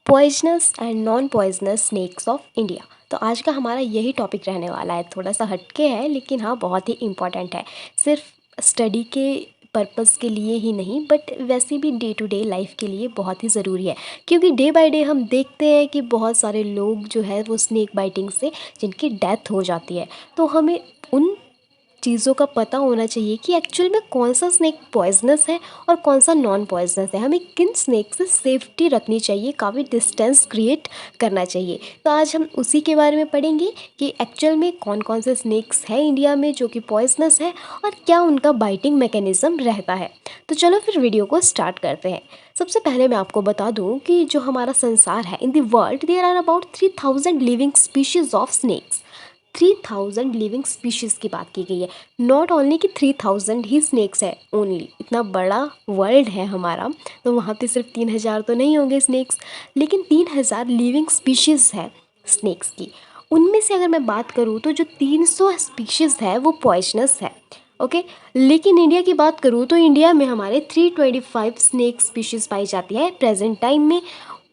Poisonous and non poisonous snacks of India. तो आज का हमारा यही टॉपिक रहने वाला है। थोड़ा सा हटके है लेकिन हाँ बहुत ही इम्पॉर्टेंट है। सिर्फ स्टडी के पर्पज़ के लिए ही नहीं बट वैसे भी डे टू डे लाइफ के लिए बहुत ही ज़रूरी है, क्योंकि डे बाय डे हम देखते हैं कि बहुत सारे लोग जो है वो स्नेक बाइटिंग से जिनकी डेथ हो जाती है। तो हमें उन चीज़ों का पता होना चाहिए कि एक्चुअल में कौन सा स्नेक पॉइजनस है और कौन सा नॉन पॉइजनस है। हमें किन स्नेक से सेफ्टी रखनी चाहिए, काफ़ी डिस्टेंस क्रिएट करना चाहिए। तो आज हम उसी के बारे में पढ़ेंगे कि एक्चुअल में कौन कौन से स्नेक्स हैं इंडिया में जो कि पॉइजनस है और क्या उनका बाइटिंग मैकेनिज़्म रहता है। तो चलो फिर वीडियो को स्टार्ट करते हैं। सबसे पहले मैं आपको बता दूं कि जो हमारा संसार है, in the world there are about 3000 living species of snakes. 3000 living species की बात की गई है। नॉट ओनली कि 3000 ही स्नेक्स है, ओनली इतना बड़ा वर्ल्ड है हमारा, तो वहाँ पे सिर्फ 3000 तो नहीं होंगे स्नेक्स, लेकिन 3000 लिविंग स्पीशीज़ है स्नेक्स की। उनमें से अगर मैं बात करूँ तो जो 300 स्पीशीज़ है वो पॉइजनस है। ओके, लेकिन इंडिया की बात करूँ तो इंडिया में हमारे 325 स्नेक स्पीशीज़ पाई जाती है प्रेजेंट टाइम में।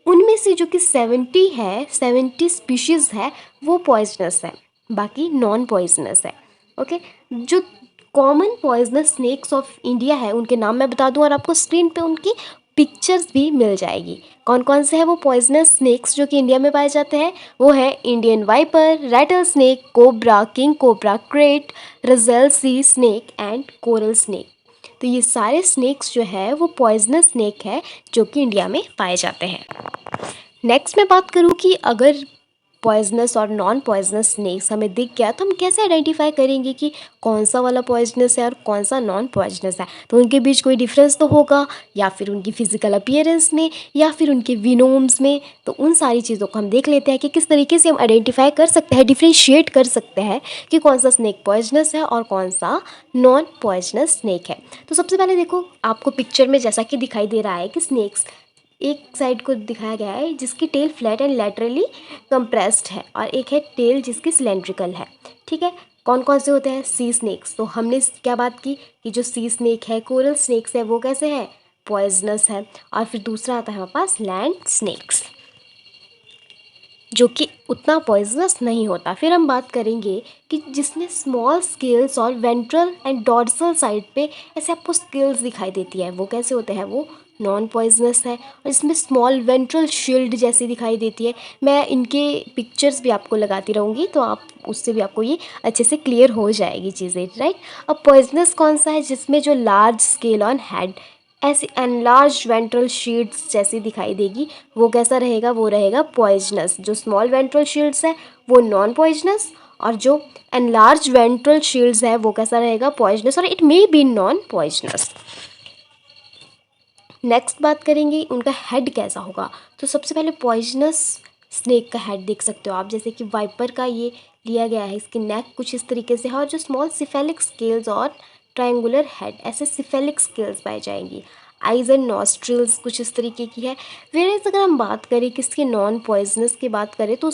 उनमें से जो कि 70 स्पीशीज़ है वो पॉइजनस है, बाकी नॉन पॉइजनस है। ओके, जो common poisonous snacks of India है उनके नाम मैं बता दूं और आपको स्क्रीन पे उनकी पिक्चर्स भी मिल जाएगी। कौन कौन से हैं वो पॉइजनस स्नेक्स जो कि इंडिया में पाए जाते हैं? वो है Indian viper, rattlesnake, cobra, king cobra, krait, Russell sea snake and coral snake. तो ये सारे स्नेक्स जो है वो पॉइजनस स्नेक है जो कि इंडिया में पाए जाते हैं। नेक्स्ट मैं बात करूँ कि अगर पॉइजनस और नॉन पॉइजनस स्नेक्स हमें दिख गया तो हम कैसे आइडेंटिफाई करेंगे कि कौन सा वाला पॉइजनस है और कौन सा नॉन पॉइजनस है। तो उनके बीच कोई डिफरेंस तो होगा, या फिर उनकी फिजिकल अपीयरेंस में या फिर उनके विनोम्स में। तो उन सारी चीज़ों को हम देख लेते हैं कि किस तरीके से हम आइडेंटिफाई कर सकते हैं, डिफ्रेंशिएट कर सकते हैं कि कौन सा स्नेक पॉइजनस है और कौन सा नॉन पॉइजनस स्नेक है। तो सबसे पहले देखो, आपको पिक्चर में जैसा कि दिखाई दे रहा है कि स्नेक्स एक साइड को दिखाया गया है जिसकी tail flat and laterally compressed है, और एक है टेल जिसकी सिलेंड्रिकल है। ठीक है, कौन कौन से होते हैं? सी स्नेक्स। तो हमने क्या बात की कि जो सी स्नेक है, कोरल स्नेक्स है, वो कैसे है? पॉइजनस है। और फिर दूसरा आता है हमारे पास लैंड स्नेक्स, जो कि उतना पॉइजनस नहीं होता। फिर हम बात करेंगे कि जिसमें स्मॉल स्केल्स और वेंट्रल एंड डॉर्सल साइड पे ऐसे आपको स्केल्स दिखाई देती है, वो कैसे होते हैं? वो नॉन पॉइजनस है। और इसमें स्मॉल वेंट्रल शील्ड जैसी दिखाई देती है। मैं इनके पिक्चर्स भी आपको लगाती रहूँगी तो आप उससे भी आपको ये अच्छे से क्लियर हो जाएगी चीज़ें, राइट। अब पॉइजनस कौन सा है? जिसमें जो लार्ज स्केल ऑन हेड ऐसी एनलार्ज वेंट्रल शील्ड्स जैसी दिखाई देगी, वो कैसा रहेगा? वो रहेगा पॉइजनस। जो स्मॉल वेंट्रल शील्ड्स है वो नॉन पॉइजनस, और जो एनलार्ज वेंट्रल शील्ड्स है वो कैसा रहेगा? पॉइजनस, और it may be non poisonous. Next बात करेंगे उनका हेड कैसा होगा। तो सबसे पहले पॉइजनस स्नेक का हेड देख सकते हो आप, जैसे कि वाइपर का ये लिया गया है। इसकी नेक कुछ इस तरीके से है और जो स्मॉल सिफेलिक स्केल्स और ट्रायंगुलर हेड, ऐसे सिफेलिक स्केल्स पाई जाएंगी। आइज एंड नॉस्ट्रिल्स कुछ इस तरीके की है। वेरेज अगर हम बात करें किसकी नॉन पॉइजनस की बात करें तो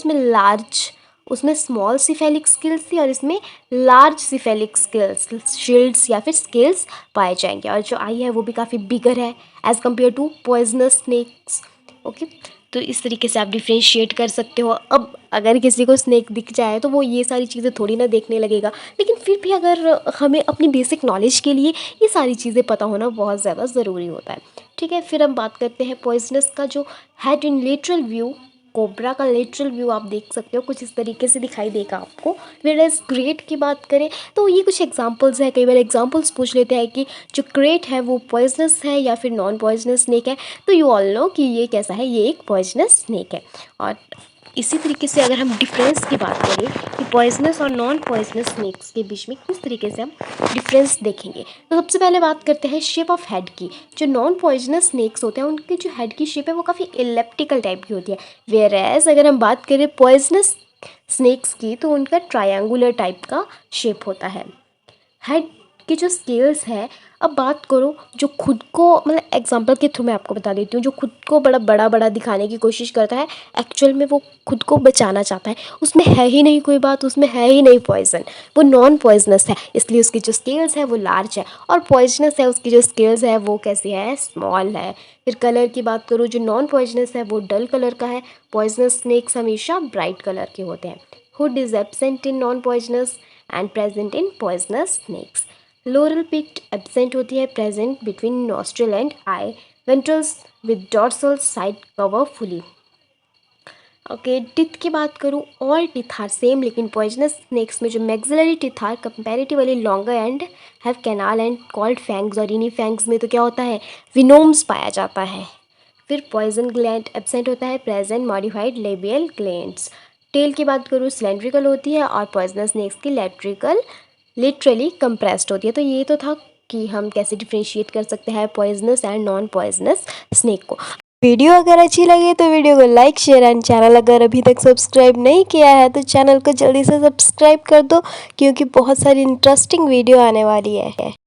उसमें स्मॉल सिफेलिक स्केल्स थी और इसमें लार्ज सिफेलिक स्केल्स, शील्ड्स या फिर स्केल्स पाए जाएंगे। और जो आई है वो भी काफ़ी बिगर है as compare to poisonous snakes. Okay, तो इस तरीके से आप डिफ्रेंशिएट कर सकते हो। अब अगर किसी को स्नेक दिख जाए तो वो ये सारी चीज़ें थोड़ी ना देखने लगेगा, लेकिन फिर भी अगर हमें अपनी बेसिक नॉलेज के लिए ये सारी चीज़ें पता होना बहुत ज़्यादा ज़रूरी होता है। ठीक है, फिर हम बात करते हैं पॉइजनस का जो head in lateral view. Cobra का लेटरल व्यू आप देख सकते हो, कुछ इस तरीके से दिखाई देगा आपको। वेयरएज क्रेट की बात करें तो ये कुछ एग्जांपल्स है, कई बार एग्जांपल्स पूछ लेते हैं कि जो क्रेट है वो पॉइजनस है या फिर नॉन पॉइजनस स्नेक है। तो यू ऑल नो कि ये कैसा है, ये एक पॉइजनस स्नेक है। और इसी तरीके से अगर हम डिफरेंस की बात करें कि पॉइजनस और नॉन पॉइजनस स्नेक्स के बीच में किस तरीके से हम डिफरेंस देखेंगे, तो सबसे पहले बात करते हैं शेप ऑफ हेड की। जो नॉन पॉइजनस स्नेक्स होते हैं उनकी जो हेड की शेप है वो काफ़ी इलेप्टिकल टाइप की होती है। वेयरएज अगर हम बात करें पॉइजनस स्नेक्स की तो उनका ट्रायंगुलर टाइप का शेप होता है। हेड कि जो स्केल्स है, अब बात करो जो खुद को, मतलब एग्जांपल के थ्रू मैं आपको बता देती हूँ, जो खुद को बड़ा दिखाने की कोशिश करता है, एक्चुअल में वो खुद को बचाना चाहता है, उसमें है ही नहीं कोई बात, उसमें है ही नहीं पॉइजन, वो नॉन पॉइजनस है, इसलिए उसकी जो स्केल्स है वो लार्ज है, और पॉइजनस है उसकी जो स्केल्स है वो कैसी है, स्मॉल है। फिर कलर की बात करूँ, जो नॉन पॉइजनस है वो डल कलर का है, पॉइजनस स्नेक्स हमेशा ब्राइट कलर के होते हैं। Hood is absent in non poisonous and present in poisonous snakes. Loreal pit absent होती है, present between nostril and eye. Ventrals with dorsal side cover fully. Okay, teeth की बात करूँ, all teeth are same, लेकिन poisonous snakes में जो maxillary teeth are comparatively longer and have canal and called fangs, और इन्हीं फैंग्स में तो क्या होता है, विनोम्स पाया जाता है। फिर पॉइजन ग्लैंड एब्सेंट होता है, present modified labial glands. Tail की बात करूँ, सिलेंड्रिकल होती है, और पॉइजनस स्नेक्स की लेट्रिकल लिटरली कंप्रेस्ड होती है। तो ये तो था कि हम कैसे डिफ्रेंशिएट कर सकते हैं poisonous and non poisonous snake को। वीडियो अगर अच्छी लगे तो वीडियो को लाइक शेयर एंड चैनल अगर अभी तक सब्सक्राइब नहीं किया है तो चैनल को जल्दी से सब्सक्राइब कर दो, क्योंकि बहुत सारी इंटरेस्टिंग वीडियो आने वाली है।